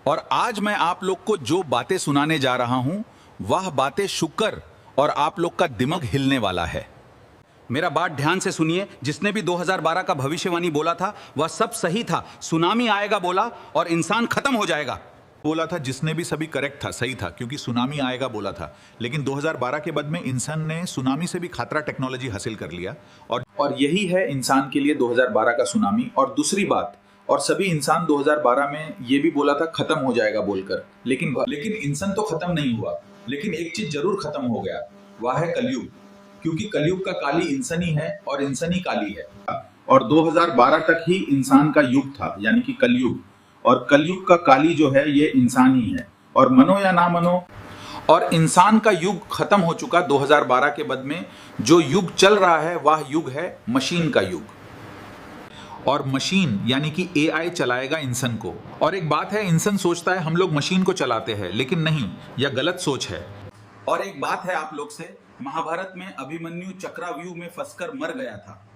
और आज मैं आप लोग को जो बातें सुनाने जा रहा हूं वह बातें शुक्र और आप लोग का दिमाग हिलने वाला है। मेरा बात ध्यान से सुनिए। जिसने भी 2012 का भविष्यवाणी बोला था वह सब सही था। सुनामी आएगा बोला और इंसान खत्म हो जाएगा बोला था। जिसने भी सभी करेक्ट था, सही था, क्योंकि सुनामी आएगा बोला था। लेकिन 2012 के बाद में इंसान ने सुनामी से भी खतरा टेक्नोलॉजी हासिल कर लिया और यही है इंसान के लिए 2012 का सुनामी। और दूसरी बात, और सभी इंसान 2012 में ये भी बोला था खत्म हो जाएगा बोलकर, लेकिन इंसान तो खत्म नहीं हुआ। लेकिन एक चीज जरूर खत्म हो गया, वह है कलयुग। क्योंकि कलयुग का काली इंसानी है और इंसानी काली है। और 2012 तक ही इंसान का युग था, यानी कि कलयुग। और कलयुग का काली जो है ये इंसान ही है। और मनो या ना मनो, और इंसान का युग खत्म हो चुका 2012 के बाद में। जो युग चल रहा है वह युग है मशीन का युग। और मशीन यानी कि एआई चलाएगा इंसान को। और एक बात है, इंसान सोचता है हम लोग मशीन को चलाते हैं, लेकिन नहीं, यह गलत सोच है। और एक बात है आप लोग से, महाभारत में अभिमन्यु चक्रव्यूह में फंसकर मर गया था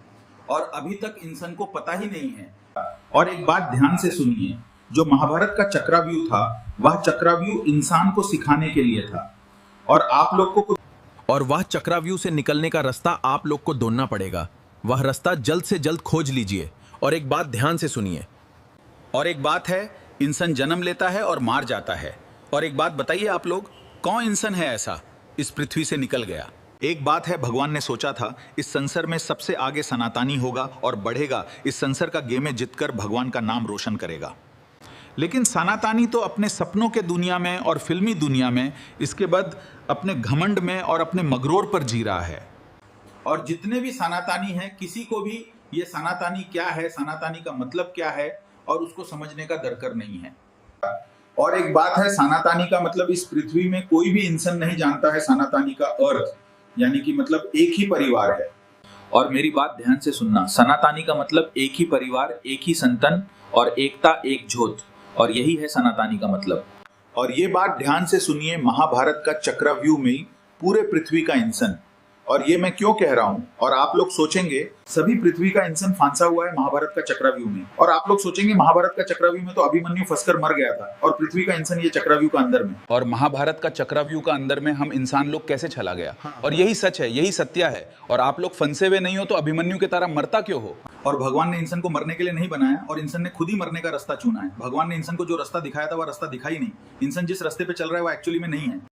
और अभी तक इंसान को पता ही नहीं है। और एक बात ध्यान से सुनिए, जो महाभारत का चक्रव्यूह था वह चक्रव्यूह इंसान को सिखाने के लिए था। और आप लोग को वह चक्रव्यूह से निकलने का रास्ता आप लोग को ढूंढना पड़ेगा। वह रास्ता जल्द से जल्द खोज लीजिए। और एक बात ध्यान से सुनिए। और एक बात है, इंसान जन्म लेता है और मार जाता है। और एक बात बताइए आप लोग, कौन इंसान है ऐसा इस पृथ्वी से निकल गया? एक बात है, भगवान ने सोचा था इस संसार में सबसे आगे सनातनी होगा और बढ़ेगा। इस संसार का गेम में जीतकर भगवान का नाम रोशन करेगा। लेकिन सनातनी तो अपने सपनों के दुनिया में और फिल्मी दुनिया में, इसके बाद अपने घमंड में और अपने मगरूर पर जी रहा है। और जितने भी सनातनी हैं, किसी को भी ये सनातनी क्या है, सनातनी का मतलब क्या है, और उसको समझने का दरकार नहीं है। और एक बात है, सनातनी का मतलब इस पृथ्वी में कोई भी इंसान नहीं जानता है सनातनी का अर्थ, यानी कि मतलब एक ही परिवार है। और मेरी बात ध्यान से सुनना, सनातनी का मतलब एक ही परिवार, एक ही संतान और एकता, एक ज्योत। और यही है सनातनी का मतलब। और ये बात ध्यान से सुनिए, महाभारत का चक्रव्यूह में पूरे पृथ्वी का इंसान। और ये मैं क्यों कह रहा हूं, और आप लोग सोचेंगे सभी पृथ्वी का इंसान फांसा हुआ है महाभारत का चक्रव्यूह में। और आप लोग सोचेंगे महाभारत का चक्रव्यूह में तो अभिमन्यु फंसकर मर गया था, और पृथ्वी का इंसान ये चक्रव्यूह का अंदर में। और महाभारत का चक्रव्यूह का अंदर में हम इंसान लोग कैसे चला गया? और यही सच है, यही सत्य है। और आप लोग फंसे हुए नहीं हो तो अभिमन्यु की तरह मरता क्यों हो? और भगवान ने इंसान को मरने के लिए नहीं बनाया, और इंसान ने खुद ही मरने का रास्ता चुना है। भगवान ने इंसान को जो रास्ता दिखाया था वह रास्ता दिखा ही नहीं। इंसान जिस रास्ते पे चल रहा है वो एक्चुअली में नहीं है।